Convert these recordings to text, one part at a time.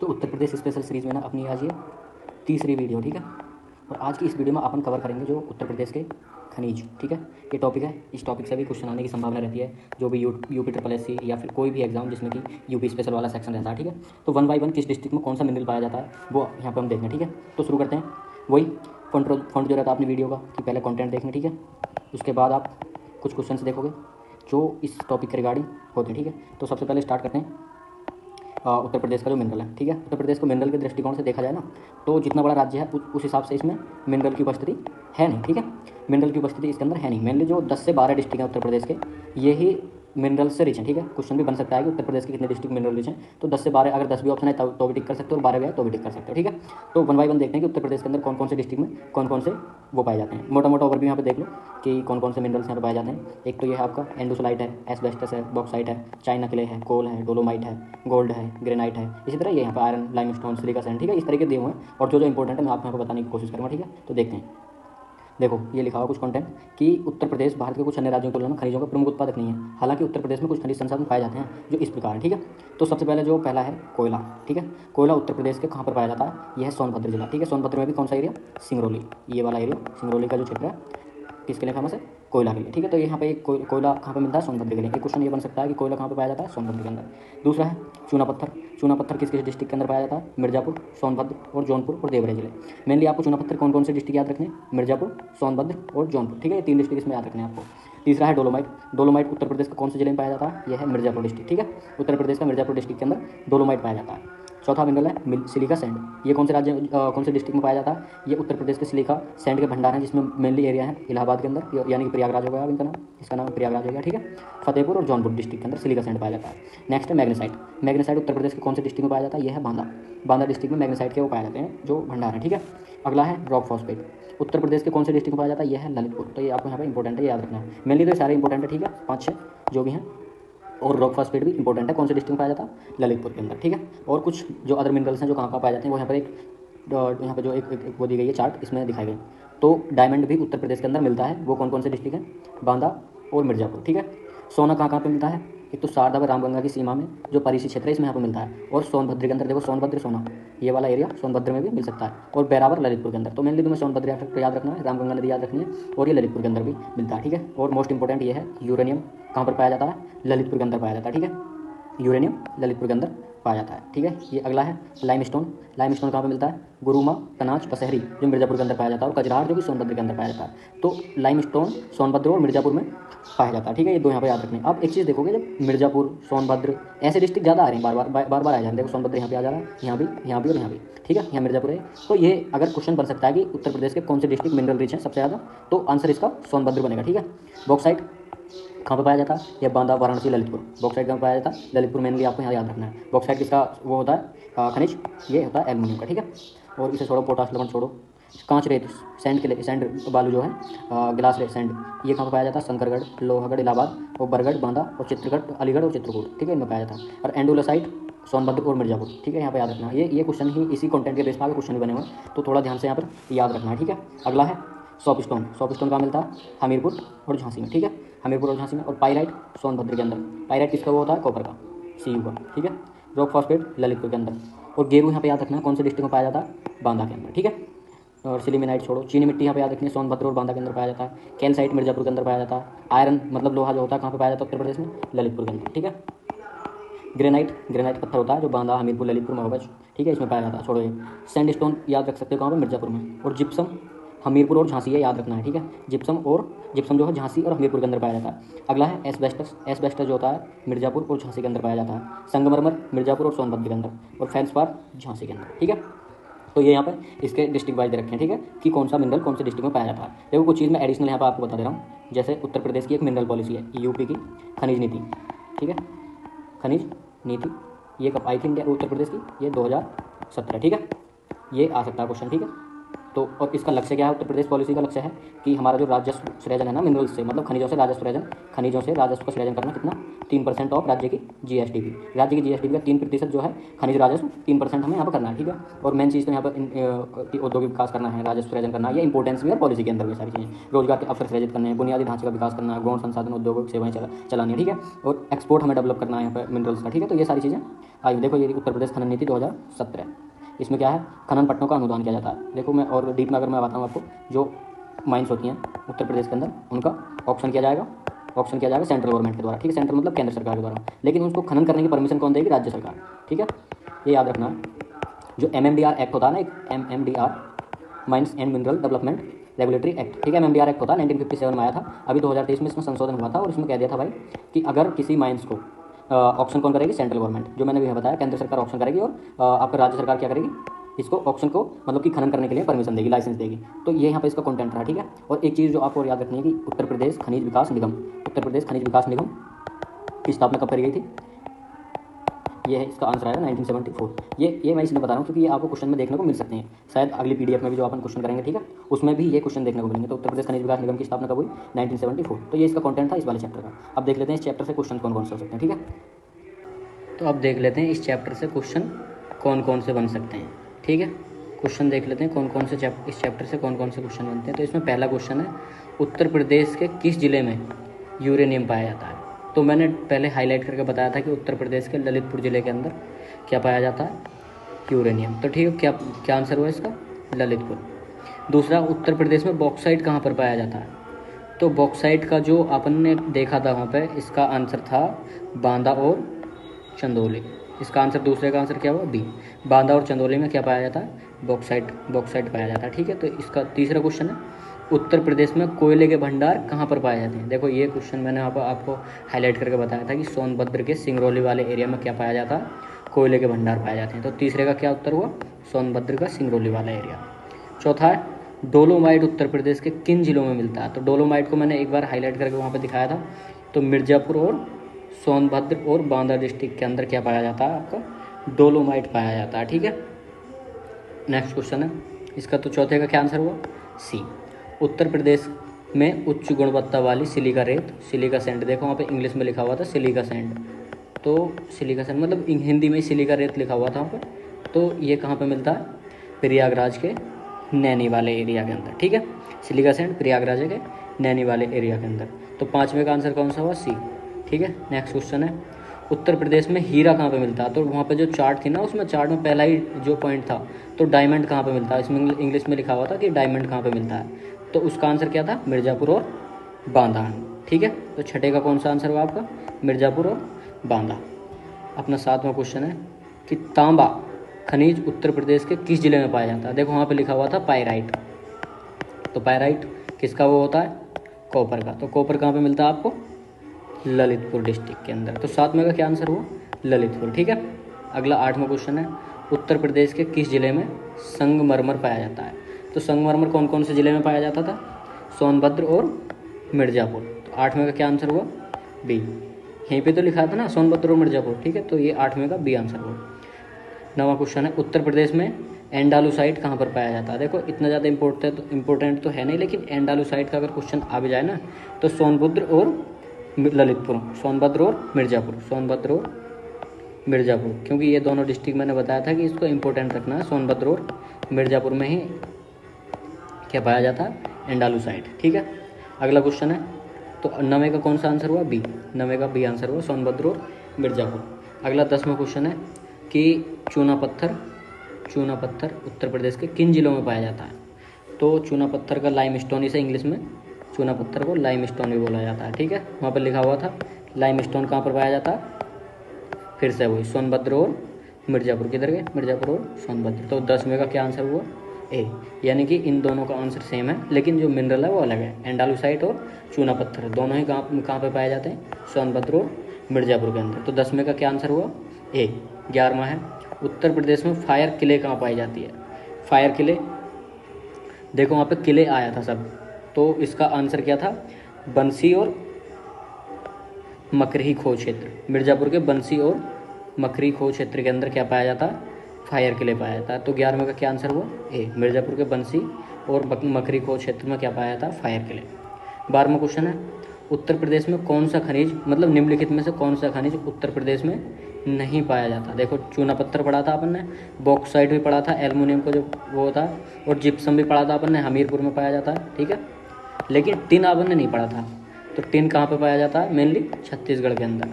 तो Uttar Pradesh special series में ना अपनी आज ये तीसरी वीडियो, ठीक है। और आज की इस वीडियो में अपन कवर करेंगे जो उत्तर प्रदेश के खनिज, ठीक है। ये टॉपिक है, इस टॉपिक से भी क्वेश्चन आने की संभावना रहती है, जो भी यूपी ट्रिपल एससी या फिर कोई भी एग्जाम जिसमें कि यूपी स्पेशल वाला सेक्शन रहता है, ठीक है। तो 1 बाय 1 किस डिस्ट्रिक्ट में कौन सा मिनरल पाया जाता है वो यहाँ पर हम देखें, ठीक है। तो शुरू करते हैं। वही फंड जो रहता है अपनी वीडियो का कि पहले कंटेंट देखेंगे, ठीक है। उसके बाद आप कुछ क्वेश्चन देखोगे जो इस टॉपिक के रिगार्डिंग होते हैं, ठीक है। तो सबसे पहले स्टार्ट करते हैं उत्तर प्रदेश का जो मिनरल है, ठीक है। उत्तर प्रदेश को मिनरल के दृष्टिकोण से देखा जाए ना, तो जितना बड़ा राज्य है उस हिसाब से इसमें मिनरल की उपस्थिति है नहीं, ठीक है। मिनरल की उपस्थिति इसके अंदर है नहीं। मेनली जो 10 से 12 डिस्ट्रिक्ट हैं उत्तर प्रदेश के, यही मिनरल से रिच है, ठीक है। क्वेश्चन भी बन सकता है कि उत्तर प्रदेश के कितने डिस्ट्रिक्ट मिनरल रिच हैं, तो 10 से 12, अगर 10 भी ऑप्शन है तो भी टिक कर सकते हो, और 12 भी है तो भी टिक कर सकते हो, ठीक है। तो 1 बाय 1 देखते हैं कि उत्तर प्रदेश के अंदर कौन कौन से डिस्ट्रिक्ट में कौन कौन से वो पाए जाते हैं। मोटा मोटा ओवरव्यू यहाँ पे देख लो कि कौन कौन से मिनरल्स यहाँ पे पाए जाते हैं। एक तो ये है आपका एंडोसलाइट है, एस्बेस्टस है, बॉक्साइट है, चाइना क्ले है, कोल है, डोलोमाइट है, गोल्ड है, ग्रेनाइट है। इसी तरह ये यहाँ पे आयरन, लाइमस्टोन, सिलिका सैंड, ठीक है। इस तरीके दिए हुए हैं, और जो इंपॉर्टेंट है मैं आपको यहाँ पे बताने की कोशिश करूँगा, ठीक है। तो देखते हैं। देखो ये लिखा हुआ कुछ कंटेंट कि उत्तर प्रदेश भारत के कुछ अन्य राज्यों की तुलना में खनिजों का प्रमुख उत्पादक नहीं है। हालांकि उत्तर प्रदेश में कुछ खनिज संसाधन पाए जाते हैं जो इस प्रकार है, ठीक है। तो सबसे पहले जो पहला है कोयला, ठीक है। कोयला उत्तर प्रदेश के कहाँ पर पाया जाता है? यह है सोनभद्र जिला, ठीक है। सोनभद्र में भी कौन सा एरिया? सिंगरौली, ये वाला एरिया सिंगरौली का जो क्षेत्र है किसके लिए फेमस है? कोयला के लिए, ठीक है। तो यहाँ पे एक कोयला कहाँ पे मिलता है? सोनभद्र के लिए। एक क्वेश्चन ये बन सकता है कि कोयला कहाँ पे पाया जाता है? सोनभद्र के अंदर। दूसरा है चूना पत्थर। चूना पत्थर किस किस डिस्ट्रिक्ट के अंदर पाया जाता है? मिर्जापुर, सोनभद्र और जौनपुर और देवरिया जिले। मेनली आपको चूना पत्थर कौन कौन से डिस्ट्रिक्ट याद रखने? मिर्जापुर, सोनभद्र और जौनपुर, ठीक है। ये 3 डिस्ट्रिक्ट इसमें याद रखने हैं आपको। तीसरा है डोलोमाइट। डोलोमाइट उत्तर प्रदेश के कौन से जिले में पाया जाता है? यह है मिर्जापुर डिस्ट्रिक्ट, ठीक है। उत्तर प्रदेश का मिर्जापुर डिस्ट्रिक्ट के अंदर डोलोमाइट पाया जाता है। चौथा मिनरल है सिलिका सैंड। ये कौन से राज्य कौन से डिस्ट्रिक्ट में पाया जाता है? ये उत्तर प्रदेश के सिलिका सैंड के भंडार हैं, जिसमें मेनली एरिया है इलाहाबाद के अंदर, यानी कि प्रयागराज हो गया इनका नाम, इसका नाम प्रयागराज हो गया, ठीक है। फतेहपुर और जौनपुर डिस्ट्रिक्ट के अंदर सिलिका सैंड पाया जाता है। नेक्स्ट है मैग्नेसाइट। मैग्नेसाइट उत्तर प्रदेश के कौन से डिस्ट्रिक्ट में पाया जाता है? यह है बांदा। बांदा डिस्ट्रिक्ट में मैग्नेसाइट के वो पाए जाते हैं जो भंडार है, ठीक है। अगला है रॉक फॉस्फेट। उत्तर प्रदेश के कौन से डिस्ट्रिक्ट में पाया जाता है? यह है ललितपुर। तो ये आपको यहाँ पे इंपॉर्टेंट है, याद रखना है। मेनली तो सारे इंपॉर्टेंट है, ठीक है, 5-6 जो भी हैं। और रॉक फॉस्फेट भी इंपॉर्टेंट है, कौन से डिस्ट्रिक्ट में पाया जाता है? ललितपुर के अंदर, ठीक है। और कुछ जो अदर मिनरल्स हैं जो कहाँ पाए जाते हैं वो यहाँ पर यहाँ पे जो एक वो दी गई है चार्ट, इसमें दिखाई गई। तो डायमंड भी उत्तर प्रदेश के अंदर मिलता है, वो कौन कौन से डिस्ट्रिक्ट हैं? बांदा और मिर्जापुर, ठीक है। सोना कहाँ कहाँ पे मिलता है? एक तो शारदा व रामगंगा की सीमा में जो परिसी क्षेत्र है इसमें यहाँ पर मिलता है, और सोनभद्र के अंदर देखो, सोनभद्र सोना ये वाला एरिया सोनभद्र में भी मिल सकता है, और बैरावर ललितपुर के अंदर। तो मेनली तुम्हें सोनभद्र याद रखना है, रामगंगा नदी याद रखनी है, और ये ललितपुर के अंदर भी मिलता है, ठीक है। और मोस्ट इंपॉर्टेंट ये है यूरेनियम कहाँ पर पाया जाता है? ललितपुर के अंदर पाया जाता है, ठीक है। यूरेनियम ललितपुर के अंदर पाया जाता है, ठीक है। ये अगला है लाइमस्टोन। लाइमस्टोन कहाँ पे मिलता है? गुरुमा, कनाज, कसहरी जो मिर्जापुर के अंदर पाया जाता है, और कजरार जो कि सोनभद्र के अंदर पाया जाता है। तो लाइमस्टोन सोनभद्र और मिर्जापुर में पाया जाता है, ठीक है। ये दो यहाँ पे याद रखने। अब एक चीज़ देखोगे, जब मिर्जापुर, सोनभद्र ऐसे डिस्ट्रिक्ट ज़्यादा आ रहे हैं, बार बार आ जा रहे हैं। देखो सोनभद्र यहाँ पे आ जा रहा है, यहाँ भी और यहाँ भी, ठीक है। यहाँ मिर्जापुर है। तो ये अगर क्वेश्चन बन सकता है कि उत्तर प्रदेश के कौन से डिस्ट्रिक्ट मिनरल रिच हैं सबसे ज़्यादा, तो आंसर इसका सोनभद्र बनेगा, ठीक है। बॉक्साइट कहाँ पे पाया जाता है? यह बांदा, वाराणसी, ललितपुर। बॉक्साइट कहाँ पाया जाता है? ललितपुर। मेनली आपको यहाँ याद रखना है। बॉक्साइट किसका वो होता है खनिज? ये होता है एल्युमिनियम का, ठीक है। और इसे छोड़ो, पोटाश लवण छोड़ो। कांच रेत, सैंड के लिए सैंड बालू जो है, गिलास रेत सैंड, ये कहाँ पे पाया जाता है? शंकरगढ़, लोहागढ़, इलाहाबाद और बरगढ़, बांदा और चित्रगढ़, अलीगढ़ और चित्रकूट, ठीक है, इनमें पाया जाता है। और एंडोलोसाइट सोनभद्र और मिर्जापुर, ठीक है, यहाँ पे याद रखना। ये क्वेश्चन ही इसी कंटेंट के बेस पर आगे क्वेश्चन भी बने हुए हैं, तो थोड़ा ध्यान से यहाँ पर याद रखना है, ठीक है। अगला है सॉपस्टोन। सॉपस्टोन कहाँ मिलता है? हमीरपुर और झांसी में, ठीक है। हमीरपुर और झांसी में। और पाइराइट सोनभद्र के अंदर। पाइराइट किसका वो होता है? कॉपर का, सीयू का, ठीक है। रॉक फॉस्फेट ललितपुर के अंदर। और गेरू यहाँ पे याद रखना है कौन से डिस्ट्रिक्ट में पाया जाता है? बांदा के अंदर, ठीक है। और सिलीमिनाइट छोड़ो। चीनी मिट्टी यहाँ पे याद रखनी है, सोनभद्र और बांदा के अंदर पाया जाता है। कैल्साइट मिर्जापुर के अंदर पाया जाता है। आयरन मतलब लोहा जो होता है कहाँ पे पाया जाता है? उत्तर प्रदेश में ललितपुर के अंदर, ठीक है। ग्रेनाइट पत्थर होता है जो बांदा, हमीरपुर, ललितपुर, महोबा, ठीक है, इसमें पाया जाता है। छोड़ो ये। सैंडस्टोन याद रख सकते हो कहाँ पर? मिर्जापुर में। और जिप्सम हमीरपुर और झांसी है, याद रखना है, ठीक है। जिप्सम जो है झांसी और हमीरपुर के अंदर पाया जाता है। अगला है एस्बेस्टस। एस्बेस्टस जो होता है मिर्जापुर और झांसी के अंदर पाया जाता है। संगमरमर मिर्जापुर और सोनभद्र के अंदर। और फेल्सपार झांसी के अंदर, ठीक है। तो ये यहाँ पे इसके डिस्ट्रिक्ट वाइज दे रखे हैं, ठीक है, कि कौन सा मिनरल कौन से डिस्ट्रिक्ट में पाया जाता है। देखो कुछ चीज़ मैं एडिशनल यहाँ पर आपको बता दे रहा हूँ। जैसे उत्तर प्रदेश की एक मिनरल पॉलिसी है, यूपी की खनिज नीति, ठीक है। खनिज नीति ये कब आई थी इंडिया उत्तर प्रदेश की? ये 2017, ठीक है। ये आ सकता है क्वेश्चन, ठीक है। तो और इसका लक्ष्य क्या है, उत्तर प्रदेश पॉलिसी का लक्ष्य है कि हमारा जो राजस्व सृजन है ना मिनरल्स से, मतलब खनिजों से राजस्व का सृजन करना कितना 3% ऑफ राज्य की जीएसडीपी। राज्य की जीएसडीपी का 3% जो है खनिज राजस्व 3% हमें यहाँ पर करना है, ठीक है। और मेन चीज़ तो यहाँ पर औद्योगिक विकास करना है, राजस्व सृजन करना है, ये इंपॉर्टेंस भी है पॉलिसी के अंदर ये सारी चीज़ें। रोजगार के अवसर सृजित करने हैं, बुनियादी ढांचे का विकास करना है, गौण संसाधन उद्योगिक सेवाएं चलानी है, ठीक है। और एक्सपोर्ट हमें डेवलप करना है यहाँ पर मिनरल्स का, ठीक है। तो ये सारी चीज़ें आई। देखो ये उत्तर प्रदेश खनन नीति 2017, इसमें क्या है, खनन पट्टों का अनुदान किया जाता है। देखो मैं और डीप में अगर मैं बताऊँ आपको, जो माइंस होती हैं उत्तर प्रदेश के अंदर उनका ऑप्शन किया जाएगा सेंट्रल गवर्नमेंट के द्वारा, ठीक है। सेंट्रल मतलब केंद्र सरकार के द्वारा, लेकिन उसको खनन करने की परमिशन कौन देगी, राज्य सरकार, ठीक है। ये याद रखना है। जो MMDR एक्ट होता है ना, एक MMDR mines and mineral development regulatory act, ठीक है। MMDR एक्ट होता है 1957 में आया था, अभी 2023 में इसमें संशोधन हुआ था और इसमें कह दिया था भाई कि अगर किसी माइंस को ऑप्शन कौन करेगी, सेंट्रल गवर्नमेंट, जो मैंने भी बताया केंद्र सरकार ऑप्शन करेगी, और आपका राज्य सरकार क्या करेगी, इसको ऑप्शन को मतलब कि खनन करने के लिए परमिशन देगी, लाइसेंस देगी। तो ये यहाँ पे इसका कंटेंट रहा, ठीक है। और एक चीज़ जो आपको और याद रखनी है कि उत्तर प्रदेश खनिज विकास निगम की स्थापना कब करी गई थी, ये है इसका आंसर आएगा 1974। ये मैं इसलिए बता रहा हूँ क्योंकि ये आपको क्वेश्चन में देखने को मिल सकते हैं, शायद अगली PDF में भी जो अपन क्वेश्चन करेंगे, ठीक है, उसमें भी ये क्वेश्चन देखने को मिलेंगे। तो उत्तर प्रदेश खनिज विकास निगम की स्थापना कब हुई, 1974। तो ये इसका कंटेंट था इस वाले चैप्टर का। अब देख लेते हैं इस चैप्टर से क्वेश्चन कौन कौन से हो सकते हैं, ठीक है। तो अब देख लेते हैं इस चैप्टर से क्वेश्चन कौन कौन से बन सकते हैं, ठीक है। क्वेश्चन देख लेते हैं कौन कौन से इस चैप्टर से कौन कौन से क्वेश्चन बनते हैं। तो इसमें पहला क्वेश्चन है, उत्तर प्रदेश के किस जिले में यूरेनियम पाया जाता है। तो मैंने पहले हाईलाइट करके बताया था कि उत्तर प्रदेश के ललितपुर जिले के अंदर क्या पाया जाता है, यूरेनियम। तो ठीक है, क्या आंसर हुआ इसका, ललितपुर। दूसरा, उत्तर प्रदेश में बॉक्साइट कहाँ पर पाया जाता है। तो बॉक्साइट का जो अपन ने देखा था वहाँ पे, इसका आंसर था बांदा और चंदौली। इसका आंसर, दूसरे का आंसर क्या हुआ, बी। बांदा और चंदौली में क्या पाया जाता है, बॉक्साइट पाया जाता है, ठीक है। तो इसका तीसरा क्वेश्चन है, उत्तर प्रदेश में कोयले के भंडार कहाँ पर पाए जाते हैं। देखो ये क्वेश्चन मैंने आपको हाईलाइट करके बताया था कि सोनभद्र के सिंगरौली वाले एरिया में क्या पाया जाता है, कोयले के भंडार पाए जाते हैं। तो तीसरे का क्या उत्तर हुआ, सोनभद्र का सिंगरौली वाला एरिया। चौथा है, डोलोमाइट उत्तर प्रदेश के किन जिलों में मिलता है। तो डोलोमाइट को मैंने एक बार हाईलाइट करके वहाँ पर दिखाया था। तो मिर्ज़ापुर और सोनभद्र और बांदा डिस्ट्रिक्ट के अंदर क्या पाया जाता है, आपका डोलोमाइट पाया जाता है, ठीक है। नेक्स्ट क्वेश्चन है इसका, तो चौथे का क्या आंसर हुआ, सी। उत्तर प्रदेश में उच्च गुणवत्ता वाली सिलिका सैंड, देखो वहाँ पे इंग्लिश में लिखा हुआ था सिलिका सैंड। तो सिलिका सैंड मतलब हिंदी में सिलिका रेत लिखा हुआ था वहाँ पर। तो ये कहाँ पे मिलता है, प्रयागराज के नैनी वाले एरिया के अंदर, ठीक है। सिलिका सैंड प्रयागराज के नैनी वाले एरिया के अंदर। तो पाँचवें का आंसर कौन सा हुआ, सी, ठीक है। नेक्स्ट क्वेश्चन है, उत्तर प्रदेश में हीरा कहाँ पे मिलता है। तो वहाँ पे जो चार्ट थी ना, उसमें चार्ट में पहला ही जो पॉइंट था, तो डायमंड कहाँ पे मिलता है, इसमें इंग्लिश में लिखा हुआ था कि डायमंड कहाँ पे मिलता है। तो उसका आंसर क्या था, मिर्ज़ापुर और बांदा, ठीक है। तो छठे का कौन सा आंसर हुआ आपका, मिर्ज़ापुर और बांदा। अपना सातवां क्वेश्चन है कि तांबा खनिज उत्तर प्रदेश के किस जिले में पाया जाता है। देखो वहाँ पे लिखा हुआ था पायराइट। तो पायराइट किसका वो होता है, कॉपर का। तो कॉपर कहाँ पे मिलता है आपको, ललितपुर डिस्ट्रिक्ट के अंदर। तो सातवें का क्या आंसर हुआ, ललितपुर, ठीक है। अगला आठवां क्वेश्चन है, उत्तर प्रदेश के किस जिले में संगमरमर पाया जाता है। तो संगमरमर कौन कौन से जिले में पाया जाता था, सोनभद्र और मिर्ज़ापुर। तो आठवें का क्या आंसर हुआ, बी। यहीं पे तो लिखा था ना सोनभद्र और मिर्ज़ापुर, ठीक है। तो ये आठवें का बी आंसर हुआ। नवा क्वेश्चन है, उत्तर प्रदेश में एंडालुसाइट कहाँ पर पाया जाता है। देखो इतना ज़्यादा इंपॉर्टेंट तो है नहीं, लेकिन एंडालुसाइट का अगर क्वेश्चन आ भी जाए ना, तो सोनभद्र और ललितपुर, सोनभद्र और मिर्ज़ापुर, क्योंकि ये दोनों डिस्ट्रिक्ट मैंने बताया था कि इसको इंपॉर्टेंट रखना है। सोनभद्र और मिर्ज़ापुर में ही क्या पाया जाता है, एंडालुसाइट, ठीक है। अगला क्वेश्चन है, तो नवे का कौन सा आंसर हुआ, बी। नवे का बी आंसर हुआ, सोनभद्र और मिर्ज़ापुर। अगला 10वां क्वेश्चन है कि चूना पत्थर उत्तर प्रदेश के किन जिलों में पाया जाता है। तो चूना पत्थर का लाइमस्टोन, इसे इंग्लिश में चूना पत्थर को लाइमस्टोन भी बोला जाता है, ठीक है। वहाँ पर लिखा हुआ था लाइमस्टोन कहाँ पर पाया जाता है, फिर से वही सोनभद्र और मिर्ज़ापुर, किधर गए, मिर्ज़ापुर और सोनभद्र। तो 10वें का क्या आंसर हुआ, ए। यानी कि इन दोनों का आंसर सेम है, लेकिन जो मिनरल है वो अलग है। एंडालुसाइट और चूना पत्थर दोनों ही कहाँ पे पाए जाते हैं, सोनभद्र और मिर्ज़ापुर के अंदर। तो 10वें का क्या आंसर हुआ, ए। 11वां है, उत्तर प्रदेश में फायर किले कहाँ पाई जाती है। फायर किले, देखो वहाँ पे किले आया था सब, तो इसका आंसर क्या था, बंसी और मकरही खो क्षेत्र। मिर्ज़ापुर के बंसी और मकरही खो क्षेत्र के अंदर क्या पाया जाता है, फायर के लिए पाया जाता है। तो 11वें का क्या आंसर हुआ? ए। मिर्ज़ापुर के बंसी और मकरी खोह क्षेत्र में क्या पाया जाता है? फायर के लिए। 12वां क्वेश्चन है, उत्तर प्रदेश में कौन सा खनिज, मतलब निम्नलिखित में से कौन सा खनिज उत्तर प्रदेश में नहीं पाया जाता? देखो चूना पत्थर पढ़ा था अपन ने, बॉक्साइट भी पढ़ा था, एल्युमिनियम को जो वो था, और जिप्सम भी पढ़ा था अपन ने, हमीरपुर में पाया जाता है, ठीक है। लेकिन टिन अपन ने नहीं पढ़ा था। तो टिन कहाँ पे पाया जाता है? मेनली छत्तीसगढ़ के अंदर।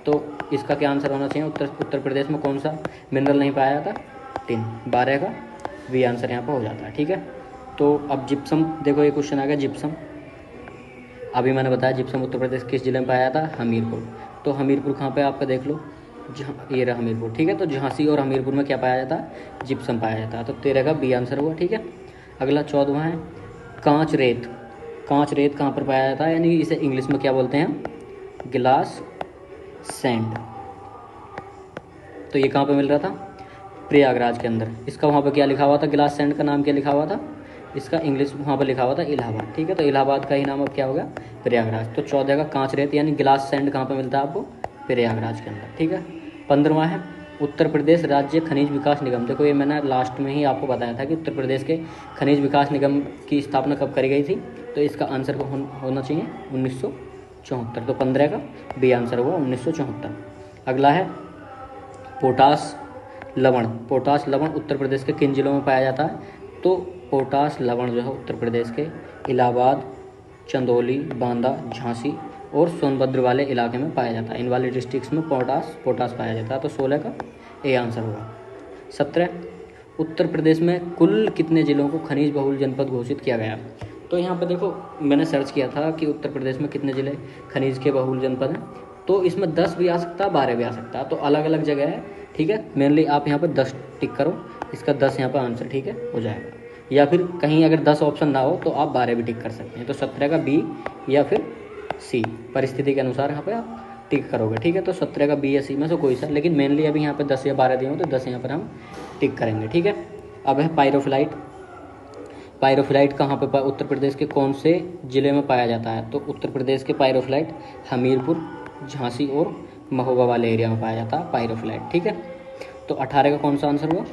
तो इसका क्या आंसर होना चाहिए? उत्तर प्रदेश में कौन सा मिनरल नहीं पाया जाता? टिन। 12 का बी आंसर यहाँ पर हो जाता है, ठीक है। तो अब जिप्सम, देखो ये क्वेश्चन आ गया जिप्सम। अभी मैंने बताया जिप्सम उत्तर प्रदेश किस जिले में पाया जाता है? हमीरपुर। तो हमीरपुर कहाँ पे आपका देख लो, जहाँ ये रहा हमीरपुर, ठीक है। तो झांसी और हमीरपुर में क्या पाया जाता है? जिप्सम पाया जाता है। तो 13 का बी आंसर हुआ, ठीक है। अगला 14वां है कांच रेत। कांच रेत कहाँ पर पाया जाता है, यानी इसे इंग्लिश में क्या बोलते हैं? Glass sand. तो ये कहाँ पे मिल रहा था? प्रयागराज के अंदर। इसका वहाँ पे क्या लिखा हुआ था? ग्लास सैंड का नाम क्या लिखा हुआ था? इसका इंग्लिश वहाँ पर लिखा हुआ था इलाहाबाद, ठीक है। तो इलाहाबाद का ही नाम अब क्या हो गया? प्रयागराज। तो 14 का कांच रेत यानी ग्लास सैंड कहाँ पर मिलता है आपको? प्रयागराज के अंदर, ठीक है। 15वां है उत्तर प्रदेश राज्य खनिज विकास निगम। देखो ये मैंने लास्ट में ही आपको बताया था कि उत्तर प्रदेश के खनिज विकास निगम की स्थापना कब करी गई थी। तो इसका आंसर होना चाहिए 1974। तो 15 का बी आंसर हुआ 1974। अगला है पोटास लवण। पोटास लवण उत्तर प्रदेश के किन जिलों में पाया जाता है? तो पोटास लवण जो है उत्तर प्रदेश के इलाहाबाद, चंदौली, बांदा, झांसी और सोनभद्र वाले इलाके में पाया जाता है। इन वाले डिस्ट्रिक्ट्स में पोटास पाया जाता है। तो 16 का ए आंसर होगा। 17 उत्तर प्रदेश में कुल कितने जिलों को खनिज बहुल जनपद घोषित किया गया? तो यहाँ पर देखो मैंने सर्च किया था कि उत्तर प्रदेश में कितने जिले खनिज के बहुल जनपद हैं। तो इसमें 10 भी आ सकता है, 12 भी आ सकता है। तो अलग अलग जगह है, ठीक है। मेनली आप यहाँ पर 10 टिक करो, इसका 10 यहाँ पर आंसर, ठीक है, हो जाएगा। या फिर कहीं अगर 10 ऑप्शन ना हो तो आप 12 भी टिक कर सकते हैं। तो 17 का बी या फिर सी, परिस्थिति के अनुसार यहाँ पे आप टिक करोगे, ठीक है। तो 17 का बी या सी में से कोई सा, लेकिन मेनली अभी यहाँ पे 10 या 12 दिए हो तो 10 यहाँ पर हम टिक करेंगे, ठीक है। अब है पायरोफिलाइट। पायरोफिलाइट कहाँ पे उत्तर प्रदेश के कौन से ज़िले में पाया जाता है? तो उत्तर प्रदेश के पायरोफिलाइट हमीरपुर, झांसी और महोबा वाले एरिया में पाया जाता है पायरोफिलाइट, ठीक है। तो 18 का कौन सा आंसर हुआ?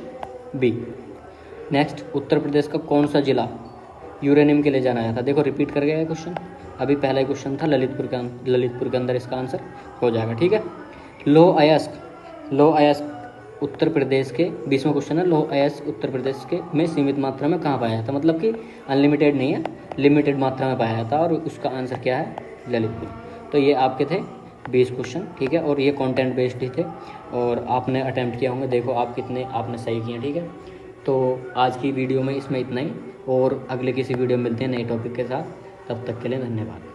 बी। नेक्स्ट, उत्तर प्रदेश का कौन सा जिला यूरेनियम के लिए जाना जाता है? देखो रिपीट कर गया है क्वेश्चन, अभी पहला ही क्वेश्चन था ललितपुर के अंदर इसका आंसर हो जाएगा, ठीक है। लौह अयस्क उत्तर प्रदेश के 20वां क्वेश्चन है, लौह अयस्क उत्तर प्रदेश के में सीमित मात्रा में कहाँ पाया जाता है? मतलब कि अनलिमिटेड नहीं है, लिमिटेड मात्रा में पाया जाता है। और उसका आंसर क्या है? ललितपुर। तो ये आपके थे 20 क्वेश्चन, ठीक है। और ये कंटेंट बेस्ड ही थे और आपने अटैम्प्ट किया होंगे, देखो आप कितने आपने सही किए, ठीक है। तो आज की वीडियो में इसमें इतना ही, और अगले किसी वीडियो में मिलते हैं नए टॉपिक के साथ। तब तक के लिए धन्यवाद।